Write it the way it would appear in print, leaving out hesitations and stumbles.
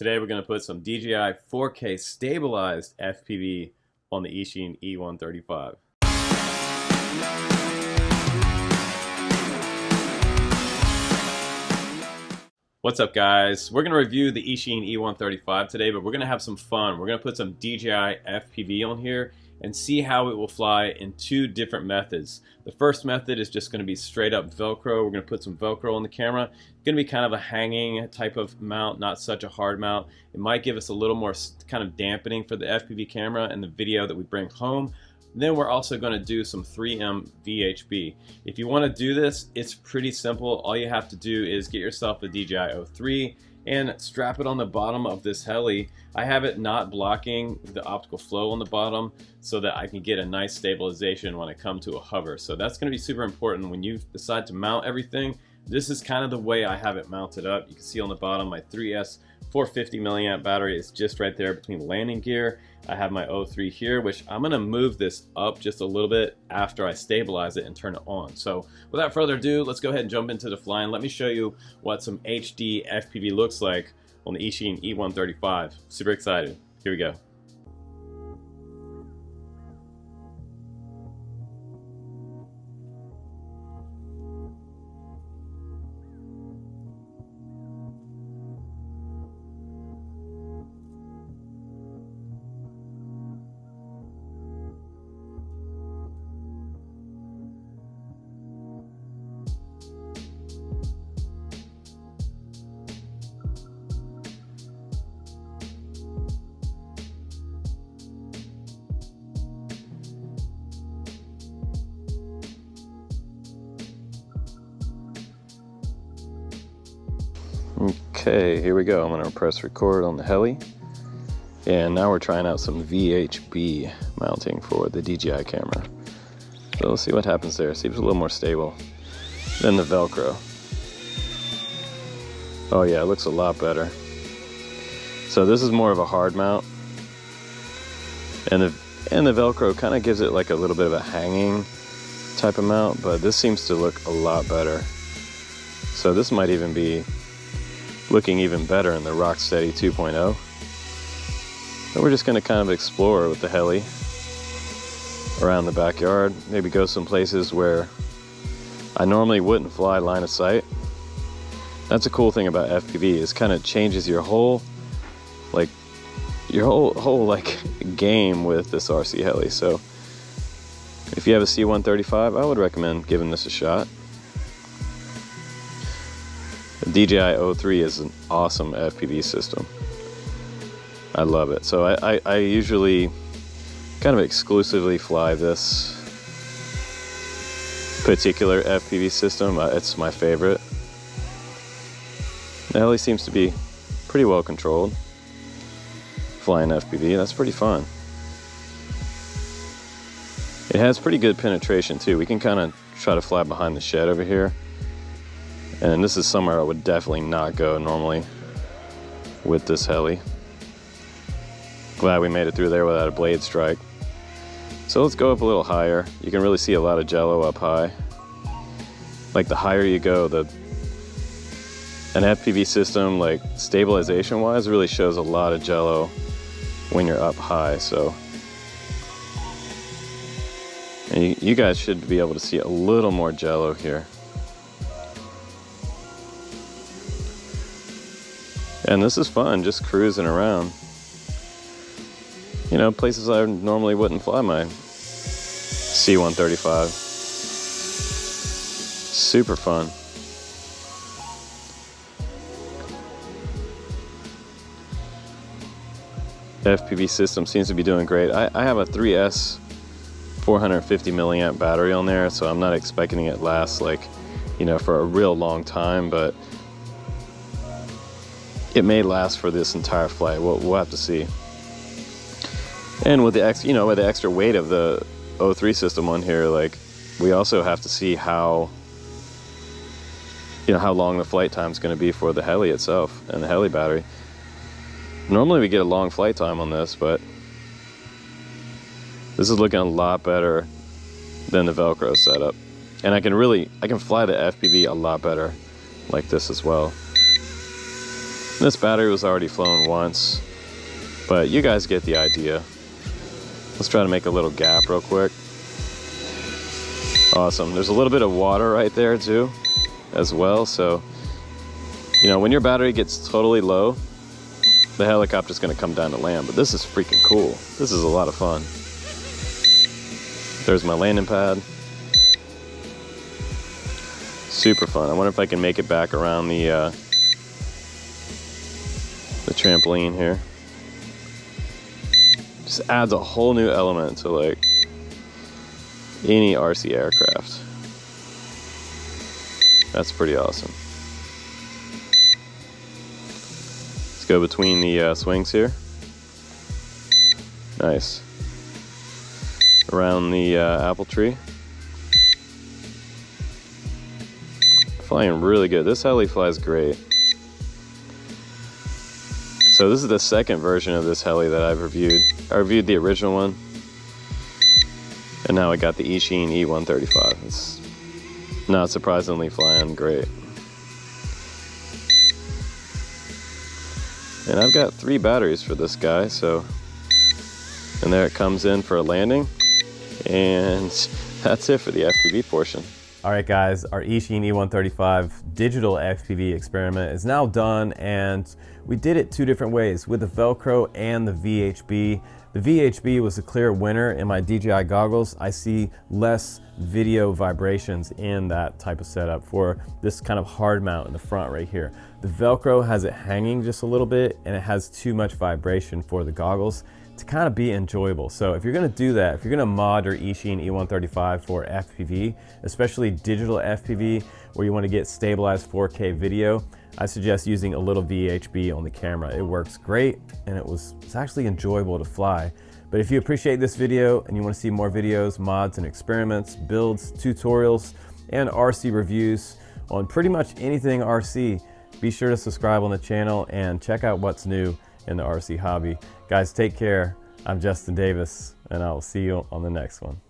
Today we're going to put some DJI 4K stabilized FPV on the Eachine E135. What's up guys? We're going to review the Eachine E135 today, but we're going to have some fun. We're going to put some DJI FPV on here and see how it will fly in two different methods. The first method is just going to be straight up Velcro. We're going to put some Velcro on the camera. It's going to be kind of a hanging type of mount, not such a hard mount. It might give us a little more kind of dampening for the FPV camera and the video that we bring home. Then we're also going to do some 3M VHB. If you want to do this, it's pretty simple. All you have to do is get yourself a DJI 03 and strap it on the bottom of this heli. I have it not blocking the optical flow on the bottom so that I can get a nice stabilization when I come to a hover. So that's going to be super important when you decide to mount everything. This is kind of the way I have it mounted up. You can see on the bottom my 3S 450 milliamp battery is just right there between the landing gear. I have my 03 here, which I'm going to move this up just a little bit after I stabilize it and turn it on. So without further ado, let's go ahead and jump into the flying. Let me show you what some HD FPV looks like on the Eachine E135. Super excited. Here we go. Okay, here we go. I'm going to press record on the heli. And now we're trying out some VHB mounting for the DJI camera. So let's see what happens there. See if it's a little more stable than the Velcro. Oh yeah, it looks a lot better. So this is more of a hard mount. And the Velcro kind of gives it like a little bit of a hanging type of mount, but this seems to look a lot better. So this might even be looking even better in the Rocksteady 2.0. And we're just going to kind of explore with the heli around the backyard, maybe go some places where I normally wouldn't fly line of sight. That's a cool thing about FPV, is kind of changes your whole game with this RC heli. So if you have a C135, I would recommend giving this a shot. The DJI 03 is an awesome FPV system. I love it. So I usually kind of exclusively fly this particular FPV system. It's my favorite. The heli seems to be pretty well controlled. Flying FPV, that's pretty fun. It has pretty good penetration too. We can kind of try to fly behind the shed over here. And this is somewhere I would definitely not go normally with this heli. Glad we made it through there without a blade strike. So let's go up a little higher. You can really see a lot of jello up high. Like the higher you go, an FPV system, like stabilization wise, really shows a lot of jello when you're up high. So and you guys should be able to see a little more jello here. And this is fun, just cruising around. You know, places I normally wouldn't fly my C135. Super fun. FPV system seems to be doing great. I have a 3S 450 milliamp battery on there, so I'm not expecting it lasts like, you know, for a real long time, but it may last for this entire flight. We'll have to see. And with the extra weight of the 03 system on here, like, we also have to see how long the flight time is going to be for the heli itself and the heli battery. Normally we get a long flight time on this, but this is looking a lot better than the Velcro setup. And I can fly the FPV a lot better like this as well. This battery was already flown once, but you guys get the idea. Let's try to make a little gap real quick. Awesome. There's a little bit of water right there too, as well. So, you know, when your battery gets totally low, the helicopter's going to come down to land. But this is freaking cool. This is a lot of fun. There's my landing pad. Super fun. I wonder if I can make it back around the trampoline here. Just adds a whole new element to like any RC aircraft. That's pretty awesome. Let's go between the swings here. Nice. Around the apple tree. Flying really good. This heli flies great. So this is the second version of this heli that I've reviewed. I reviewed the original one, and now I got the Eachine E135. It's not surprisingly flying great. And I've got 3 batteries for this guy, so, and there it comes in for a landing, and that's it for the FPV portion. All right guys, our Eachine E135 digital FPV experiment is now done, and we did it 2 different ways, with the Velcro and the VHB. The VHB was a clear winner. In my DJI goggles, I see less video vibrations in that type of setup for this kind of hard mount in the front right here. The Velcro has it hanging just a little bit, and it has too much vibration for the goggles to kind of be enjoyable. So if you're gonna do that, if you're gonna mod your Eachine E135 for FPV, especially digital FPV, where you wanna get stabilized 4K video, I suggest using a little VHB on the camera. It works great, and it's actually enjoyable to fly. But if you appreciate this video and you wanna see more videos, mods and experiments, builds, tutorials, and RC reviews on pretty much anything RC, be sure to subscribe on the channel and check out what's new in the RC hobby. Guys, take care. I'm Justin Davis, and I will see you on the next one.